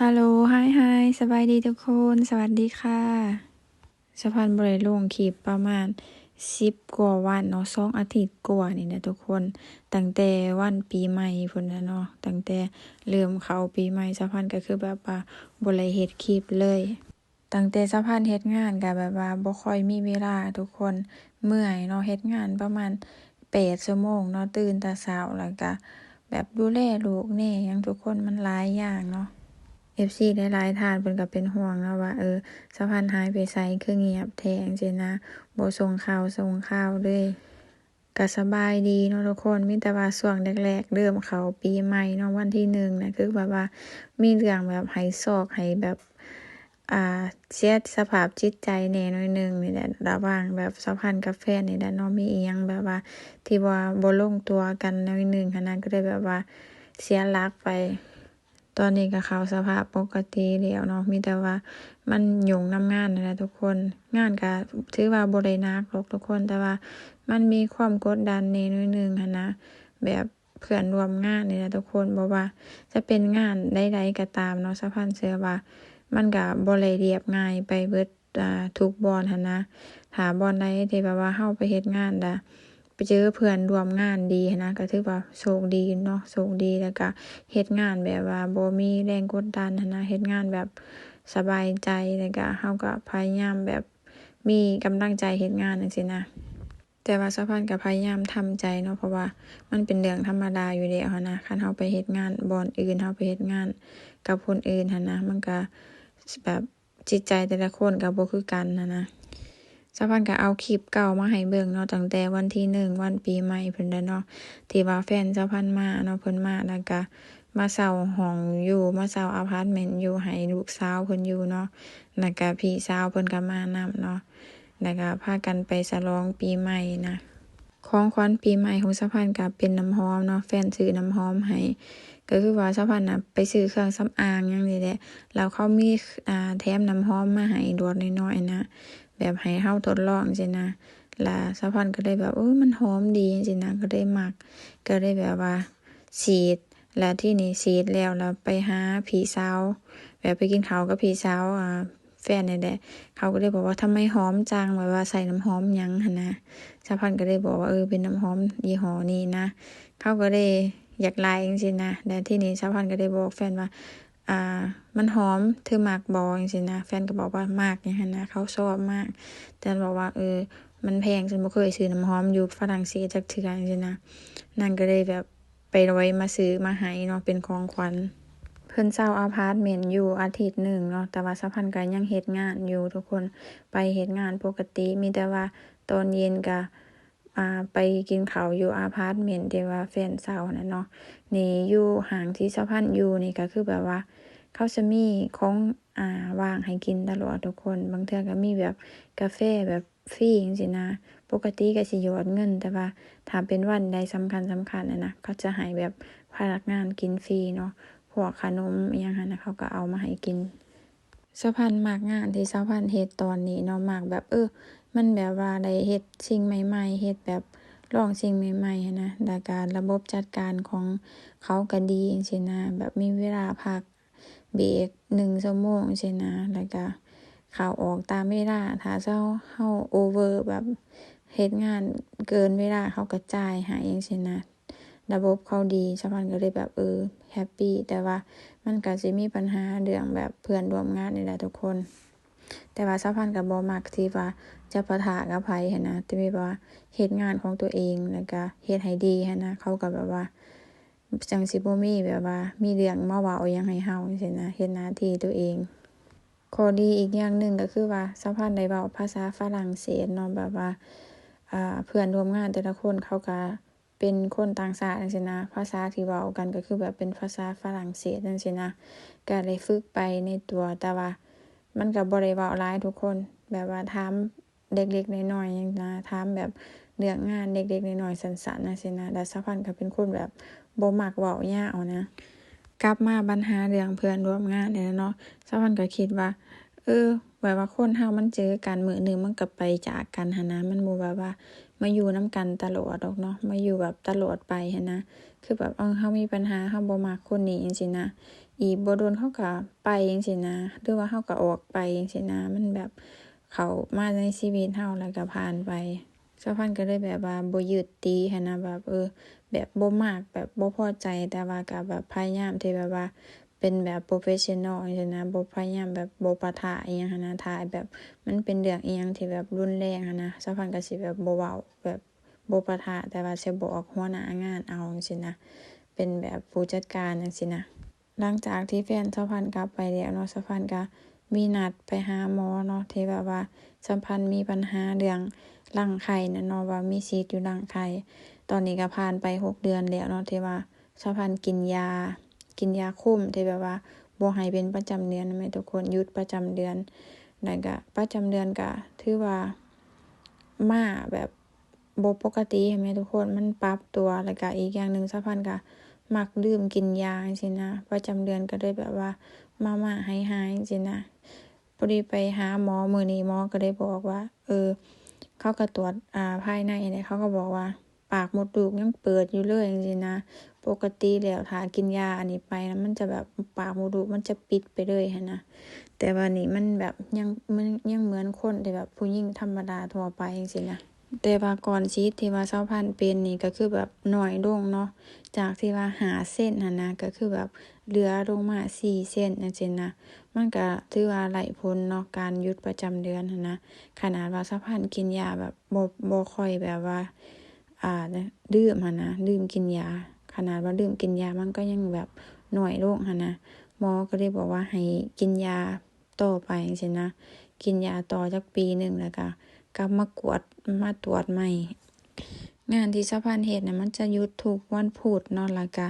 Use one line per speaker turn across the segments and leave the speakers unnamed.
ฮัลโหลไฮสบายดีทุกคนสวัสดีค่ะสะพานบริลงคลิปประมาณ10 กว่าวันเนาะ2 อาทิตย์กว่านี่นะทุกคนตั้งแต่วันปีใหม่พุ่นนะเนาะตั้งแต่เริ่มเข้าปีใหม่สะพานก็คือแบบว่าบ่ได้เฮ็ดคลิปเลยตั้งแต่สะพานเฮ็ดงานก็แบบว่าบ่ค่อยมีเวลาทุกคนเมื่อยเนาะเฮ็ดงานประมาณ8 ชั่วโมงเนาะตื่นแต่เช้าแล้วก็แบบดูแลลูกแน่หยังทุกคนมันหลายอย่างเนาะ FC หลายๆท่านเพิ่นก็เป็นห่วงเนาะว่าสะพานหายไปไสคือเงียบแท้จังซี้นะบ่ส่งข่าวเลยก็สบายดีเนาะทุกคนมีแต่ว่าช่วงแรกๆเริ่มเข้าปีใหม่เนาะวันที่1น่ะคือแบบว่ามีเรื่องแบบให้ซอกให้แบบอ่าเสียสภาพจิตใจแหน่หน่อยหนึ่งนี่แหละระหว่างแบบสะพานกับแฟนนี่แหละเนาะมีอิหยังแบบว่าที่ว่าบ่ลงตัวกันหน่อยหนึ่งหั้นนะก็เลยแบบว่าเสียหลักไป ตอนนี้ก็เข้าสภาพปกติแล้วเนาะมีแต่ว่ามันยุ่งนำงานนั่นแหละทุกคนงานก็ถือว่าบ่ได้หนักหรอกทุกคนแต่ว่ามันมีความกดดันแหน่หน่อยหนึ่งหั้นนะแบบเพื่อนร่วมงานนี่แหละทุกคนบ่ว่าจะเป็นงานใดๆก็ตามเนาะสะพานเชื่อว่ามันก็บ่ได้เรียบง่ายไปเบิดทุกบอนหั้นนะถ้าบอนใดที่แบบว่าเราไปเฮ็ดงานไปเจอเพื่อนร่วมงานดีหั้นนะก็ถือว่าโชคดีเนาะโชคดีแล้วก็เฮ็ดงานแบบว่าบ่มีแรงกดดันหั้นนะเฮ็ดงานแบบสบายใจแล้วก็เราก็พยายามแบบมีกำลังใจเฮ็ดงานจังซี้นะแต่ว่าสะพานก็พยายามทำใจเนาะเพราะว่ามันเป็นเรื่องธรรมดาอยู่แล้วหั้นนะคันเราไปเฮ็ดงานบอนอื่นเราไปเฮ็ดงานกับคนอื่นหั้นนะมันก็แบบจิตใจแต่ละคนก็บ่คือกันนะสะพานก็เอาคลิปเก่ามาให้เบิ่งเนาะตั้งแต่วันที่1วันปีใหม่เพิ่นเนาะที่ว่าแฟนสะพานมาเนาะเพิ่นมาแล้วก็มาเช่าห้องอยู่มาเช่าอพาร์ตเมนต์อยู่ให้ลูกสาวเพิ่นอยู่เนาะแล้วก็พี่สาวเพิ่นก็มานำเนาะแล้วก็พากันไปฉลองปีใหม่นะของขวัญปีใหม่ของสะพานก็เป็นน้ำหอมเนาะแฟนซื้อน้ำหอมให้ก็คือว่าสะพานน่ะไปซื้อเครื่องสำอางหยังนี่แหละแล้วเขามีแถมน้ำหอมมาให้ดวดน้อยๆนะแบบให้เราทดลองจังซี่นะแล้วสะพานก็เลยแบบมันหอมดีจังซี่นะก็เลยมักก็เลยแบบว่าฉีดแล้วที่นี่ฉีดแล้วไปหาพี่สาวแบบไปกินข้าวกับพี่สาวแฟนนี่แหละเขาก็เลยบอกว่าทำไมหอมจังแบบว่าใส่น้ำหอมหยังหั่นนะสะพานก็เลยบอกว่าเป็นน้ำหอมยี่ห้อนี้นะเขาก็เลยอยากไล่จังซี่นะแล้วที่นี่สะพานก็เลยบอกแฟนว่ามันหอมเธอมักบ่จังซี่นะแฟนก็บอกว่ามักจังซั่นนะเขาชอบมากแต่บอกว่ามันแพงฉันบ่เคยซื้อน้ำหอมอยู่ฝรั่งเศสจักเทื่อจังซี่นะนั่นก็เลยแบบไปรวยมาซื้อมาให้เนาะเป็นของขวัญเพิ่นเช่าอพาร์ตเมนต์อยู่อาทิตย์หนึ่งเนาะแต่ว่าสะพานก็ยังเฮ็ดงานอยู่ทุกคนไปเฮ็ดงานปกติมีแต่ว่าตอนเย็นก็ไปกินข้าวอยู่อพาร์ตเมนต์ที่ว่าแฟนเช่านั่นเนาะนี่อยู่ห้างที่สะพานอยู่นี่ก็คือแบบว่าเขาจะมีของว่างให้กินตลอดทุกคนบางเทื่อก็มีแบบกาแฟแบบฟรีจังซี่นะปกติก็สิหยอดเงินแต่ว่าถ้าเป็นวันใดสำคัญนะเขาจะให้แบบพนักงานกินฟรีเนาะพวกขนมอิหยังหั่นน่ะเขาก็เอามาให้กินสะพานมักงานที่สะพานเฮ็ดตอนนี้เนาะมักแบบมันแบบว่าได้เฮ็ดสิ่งใหม่ๆเฮ็ดแบบลองสิ่งใหม่ๆหั้นนะแล้วก็ระบบจัดการของเขาก็ดีจังซี่นะแบบมีเวลาพักเบรก1 ชั่วโมงจังซี่นะแล้วก็เข้าออกตามเวลาถ้าเราโอเวอร์แบบเฮ็ดงานเกินเวลาเขาก็จ่ายให้จังซี่นะระบบเขาดีสะพานก็เลยแบบแฮปปีแต่ว่ามันก็สิมีปัญหาเรื่องแบบเพื่อนร่วมงานนี่แหละทุกคนแต่ว่าสะพานก็บ่มักที่ว่าจะปะทะกับไผหั้นนะแต่แบบว่าเฮ็ดงานของตัวเองแล้วก็เฮ็ดให้ดีหั้นนะเขาก็แบบว่าจั่งสิบ่มีแบบว่ามีเรื่องมาเว้าอิหยังให้เราจังซี่นะเฮ็ดหน้าที่ตัวเองข้อดีอีกอย่างหนึ่งก็คือว่าสะพานได้เว้าภาษาฝรั่งเศสเนาะแบบว่าเพื่อนร่วมงานแต่ละคนเขาก็เป็นคนต่างชาติจังซี่นะภาษาที่เว้ากันก็คือแบบเป็นภาษาฝรั่งเศสจังซี่นะก็ได้ฝึกไปในตัวแต่ว่ามันก็บ่ได้เว้าหลายทุกคนแบบว่าถามเล็กๆน้อยๆจังนะถามแบบเรื่องงานเล็กๆน้อยๆสั้นๆจังซี่นะแล้วสะพานก็เป็นคนแบบบ่มักเว้ายาวนะกลับมาปัญหาเรื่องเพื่อนร่วมงานนี่ล่ะเนาะสะพานก็คิดว่าแบบว่าคนเรามันเจอกันมื้อหนึ่งมันก็ไปจากกันหั้นนะมันบ่แบบว่ามาอยู่นำกันตลอดดอกเนาะมาอยู่แบบตลอดไปหั้นนะคือแบบเรามีปัญหาเราบ่มักคนนี้จังซี่นะ อีกบ่โดนเขาก็ไปจังซี่นะหรือว่าเขาก็ออกไปจังซี่นะมันแบบเข้ามาในชีวิตเราแล้วก็ผ่านไปสาวพันธุ์ก็เลยแบบว่าบ่ยึดติหั้นนะแบบแบบบ่มักแบบบ่พอใจแต่ว่าก็แบบพยายามที่แบบว่าเป็นแบบโปรเฟสชันนัลจังซี่นะบ่พยายามแบบบ่ปะทะอิหยังหั้นนะถ้าแบบมันเป็นเรื่องอิหยังที่แบบรุนแรงหั้นนะสาวพันธุ์ก็สิแบบบ่เว้าแบบบ่ปะทะแต่ว่าสิบอกหัวหน้างานเอาจังซี่นะเป็นแบบผู้จัดการจังซี่นะหลังจากที่แฟนสาวพันธุ์กลับไปแล้วเนาะสาวพันธุ์ก็มีนัดไปหาหมอเนาะที่แบบว่าสัมพันธ์มีปัญหาเรื่องรังไข่น่ะเนาะว่ามีซีสต์อยู่รังไข่ตอนนี้ก็ผ่านไป6 เดือนแล้วเนาะที่ว่าสาวพันธุ์กินยาคุมที่แบบว่าบ่ให้เป็นประจำเดือนนะแม่ทุกคนหยุดประจำเดือนแล้วก็ประจำเดือนก็ถือว่ามาแบบบ่ปกติแม่ทุกคนมันปรับตัวแล้วก็อีกอย่างหนึ่งสาวพันธุ์ก็มักลืมกินยาจังซี่นะประจำเดือนก็เลยแบบว่ามาๆหายๆจังซี่นะพอดีไปหาหมอมื้อนี้หมอก็ได้บอกว่าเขาก็ตรวจภายในเนี่ยเขาก็บอกว่าปากมดลูกยังเปิดอยู่เลยจังซี่นะปกติแล้วถ้ากินยาอันนี้ไปนะมันจะแบบปากมดลูกมันจะปิดไปเลยหั้นนะแต่ว่านี่มันแบบมันยังเหมือนคนที่แบบผู้หญิงธรรมดาทั่วไปจังซี่นะแต่ว่าก่อนฉีดที่ว่า20,000เป็นนี่ก็คือแบบน้อยลงเนาะจากที่ว่า5 เส้นหั้นนะก็คือแบบเหลือลงมา4 เส้นจังซี่นะมันก็ถือว่าไร้ผลเนาะการหยุดประจำเดือนหั้นนะขนาดว่า20,000กินยาแบบบ่ค่อยแบบว่าดื่มหั้นนะดื่มกินยาขนาดว่าดื่มกินยามันก็ยังแบบน้อยลงหั้นนะหมอก็เลยบอกว่าให้กินยาต่อไปจังซี่นะกินยาต่อจักปีหนึ่งแล้วก็กลับมาตรวจใหม่งานที่สะพานเฮ็ดน่ะมันจะหยุดทุกวันพุธเนาะแล้วก็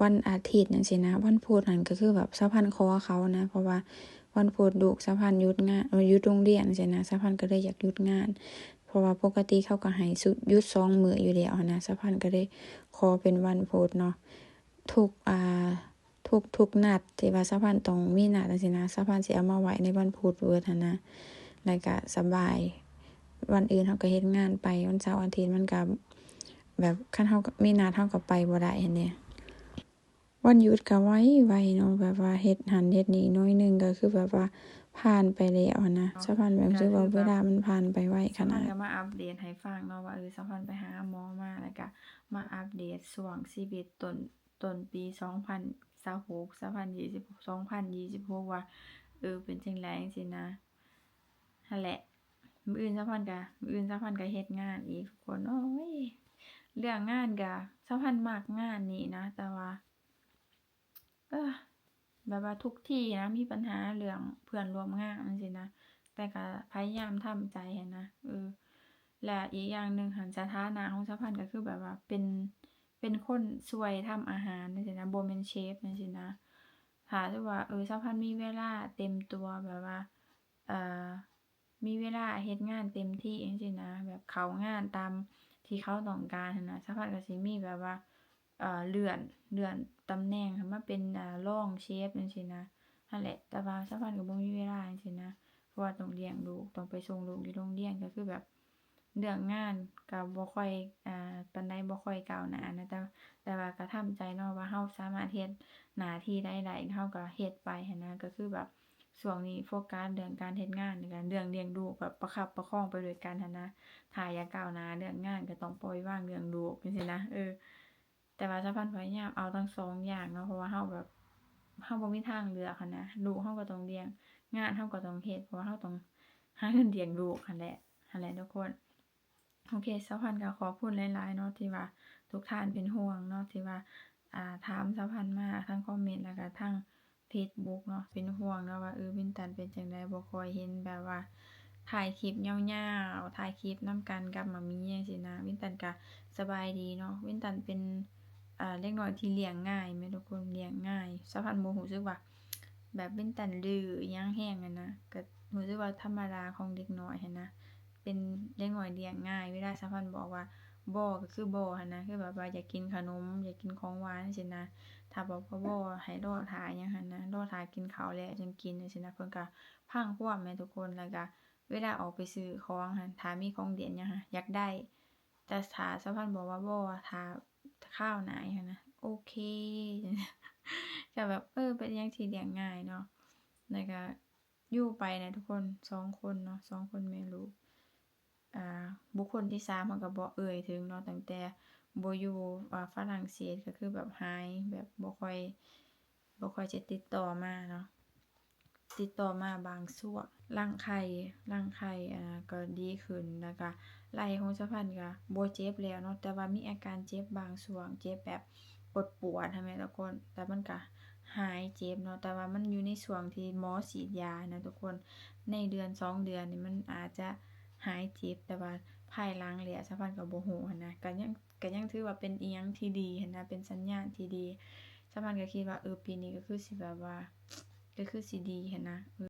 วันอาทิตย์จังซี่นะวันพุธนั่นก็คือแบบสะพานขอเขานะเพราะว่าวันพุธลูกสะพานหยุดงานหยุดโรงเรียนจังซี่นะสะพานก็เลยอยากหยุดงานเพราะว่าปกติเขาก็ให้หยุด2 มื้ออยู่แล้วนะสะพานก็เลยขอเป็นวันพุธเนาะทุกนัดที่ว่าสะพานต้องมีนัดจังซี่นะสะพานสิเอามาไว้ในวันพุธเบิดหั้นนะแล้วก็สบาย วันอื่นเราก็เฮ็ดงานไปวันเสาร์อาทิตย์มันก็แบบคันเรามีนัดเราก็ไปบ่ได้หั้นเด้วันหยุดก็ไวเนาะแบบว่าเฮ็ดหั้นเฮ็ดนี่น้อยหนึ่งก็คือแบบว่าผ่านไปแล้วหั้นนะสะพานแบบรู้สึกว่าเวลามันผ่านไปไวขนาดก็มาอัปเดตให้ฟังเนาะว่าสะพานไปหาหมอมาแล้วก็มาอัปเดตช่วงชีวิตต้นปี2026 2026ว่าเป็นจั่งใดจังซี้นะนั่นแหละ มื้ออื่นสะพันก็เฮ็ดงานอีกทุกคนโอ้ยเรื่องงานก็สะพันมักงานนี้นะแต่ว่าเออแบบว่าทุกที่นะมีปัญหาเรื่องเพื่อนร่วมงานจังซี้นะแต่ก็พยายามทำใจหั้นนะและอีกอย่างหนึ่งหั้นสถานะของสะพันก็คือแบบว่าเป็นคนช่วยทำอาหารจังซี้นะบ่แม่นเชฟจังซี้นะถ้าสมมุติว่าสะพันมีเวลาเต็มตัวแบบว่าเอ่อ มีเวลาเฮ็ดงานเต็มที่จังซี้นะแบบเข้างานตามที่เขาต้องการหั้นนะสักพักก็สิมีแบบว่าเลื่อนตำแหน่งให้มาเป็นรองเชฟจังซี้นะนั่นแหละแต่ว่าสักพักก็บ่มีเวลาจังซี้นะเพราะว่าต้องเลี้ยงลูกต้องไปส่งลูกอยู่โรงเรียนก็คือแบบเรื่องงานก็บ่ค่อยปานใดบ่ค่อยก้าวหน้านะแต่ว่าก็ทำใจเนาะว่าเราสามารถเฮ็ดหน้าที่ใดได้เราก็เฮ็ดไปหั้นนะก็คือแบบช่วงนี้โฟกัสเรื่องการเฮ็ดงานแล้วก็เรื่องเลี้ยงลูกแบบประคับประคองไปด้วยกันหั้นนะถ้าอยากก้าวหน้าเรื่องงานก็ต้องปล่อยวางเรื่องลูกจังซี้นะแต่ว่าสะพันพยายามเอาทั้ง2อย่างเนาะเพราะว่าเราแบบเราบ่มีทางเลือกหั้นนะลูกเราก็ต้องเลี้ยงงานเราก็ต้องเฮ็ดเพราะว่าเราต้องหาเงินเลี้ยงลูกหั้นแหละทุกคนโอเคสะพันก็ขอบคุณหลายๆเนาะที่ว่าทุกท่านเป็นห่วงเนาะที่ว่าถามสะพันมาทางคอมเมนต์แล้วก็ทาง Facebook เนาะเป็นห่วงเนาะว่าวินตันเป็นจั่งใดบ่ค่อยเห็นแบบว่าถ่ายคลิปยาวๆถ่ายคลิปนำกันกับหม้ามีจังซี้นะวินตันก็สบายดีเนาะวินตันเป็นเด็กน้อยที่เลี้ยงง่ายแม่ทุกคนเลี้ยงง่ายสะพันบ่รู้สึกว่าแบบวินตันดื้ออิหยังแรงอะนะก็รู้สึกว่าธรรมดาของเด็กน้อยหั้นนะเป็นเด็กน้อยเลี้ยงง่ายเวลาสะพันบอกว่าบ่ก็คือบ่หั้นนะคือแบบว่าอยากกินขนมอยากกินของหวานจังซี้นะ ถ้าบอกว่าบ่ให้รอท่าอิหยังหั้นนะรอท่ากินข้าวแล้วจั่งกินจังซี้นะเพิ่นก็พังความแหมทุกคนแล้วก็เวลาออกไปซื้อของหั้นถ้ามีของเด่นหยังหั้นอยากได้แต่ถ้าสะพันบอกว่าบ่ถ้าคราวหน้าอิหยังนะโอเค ก็แบบเป็นอิหยังที่เลี้ยงง่ายเนาะแล้วก็อยู่ไปนะทุกคน2คนเนาะ2คนแม่ลูกบุคคลที่3เราก็บ่ถึงเนาะตั้งแต่บ่อยู่ฝรั่งเศสก็คือแบบหายแบบบ่ค่อยจะติดต่อมาเนาะติดต่อมาบางช่วงร่างไข่ก็ดีขึ้นแล้วก็ไหล่ของสะใภ้ก็บ่เจ็บแล้วเนาะแต่ว่ามีอาการเจ็บบางช่วงเจ็บแบบปวดๆหั้นแหมทุกคนแต่มันก็หายเจ็บเนาะแต่ว่ามันอยู่ในช่วงที่หมอฉีดยานะทุกคนในเดือน2เดือนนี่มันอาจจะหายเจ็บแต่ว่าภายหลังแล้วสะใภ้ก็บ่ฮู้หั้นนะก็ยังถือว่าเป็นอิหยังที่ดีหั้นนะเป็นสัญญาณที่ดีสะใภ้ก็คิดว่าปีนี้ก็คือสิแบบว่าก็คือสิดีหั้นนะ